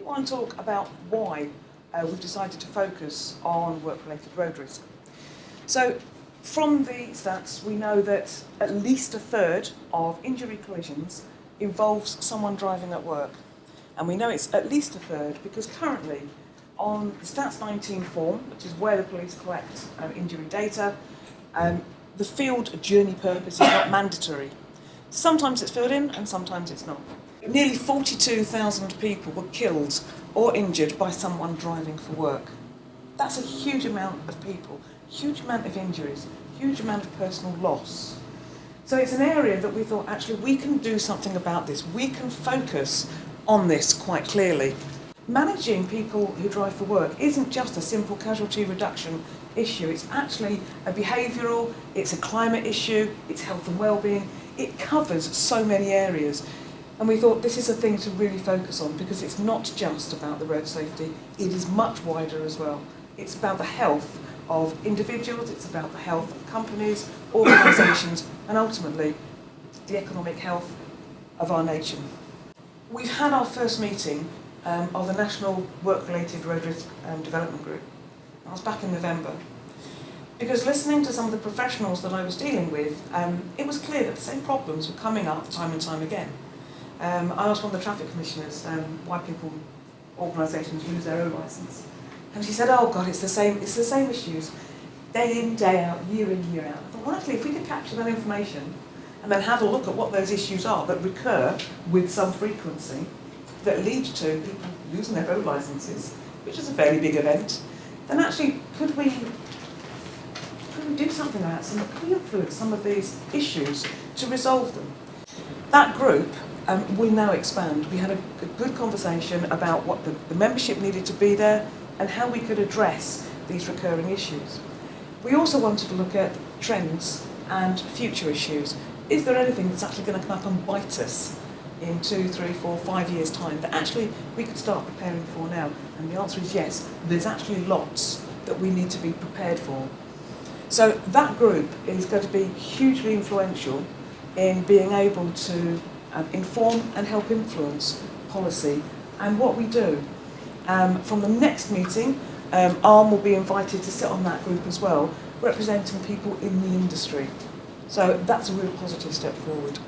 want to talk about why we've decided to focus on work-related road risk. So, from the stats, we know that at least a third of injury collisions involves someone driving at work. And we know it's at least a third because currently on the Stats 19 form, which is where the police collect injury data, the field journey purpose is not mandatory. Sometimes it's filled in and sometimes it's not. Nearly 42,000 people were killed or injured by someone driving for work. That's a huge amount of people, huge amount of injuries, huge amount of personal loss. So it's an area that we thought actually we can do something about this. We can focus on this quite clearly. Managing people who drive for work isn't just a simple casualty reduction issue. It's actually a behavioural, it's a climate issue, it's health and well-being. It covers so many areas. And we thought this is a thing to really focus on because it's not just about the road safety, it is much wider as well. It's about the health of individuals, it's about the health of companies, organisations, and ultimately the economic health of our nation. We've had our first meeting of the National Work-Related Road Risk Development Group. That was back in November. Because listening to some of the professionals that I was dealing with, it was clear that the same problems were coming up time and time again. I asked one of the traffic commissioners why organisations lose their own licence. And she said, oh God, it's the same issues, day in, day out, year in, year out. I thought, well actually, if we could capture that information and then have a look at what those issues are that recur with some frequency, that lead to people losing their road licences, which is a fairly big event, then actually could we do something about it? Could we influence some of these issues to resolve them? That group will now expand. We had a good conversation about what the membership needed to be there and how we could address these recurring issues. We also wanted to look at trends and future issues. Is there anything that's actually going to come up and bite us in 2, 3, 4, 5 years' time that actually we could start preparing for now? And the answer is yes, there's actually lots that we need to be prepared for. So that group is going to be hugely influential in being able to inform and help influence policy and what we do. From the next meeting, ARRM will be invited to sit on that group as well, representing people in the industry. So that's a real positive step forward.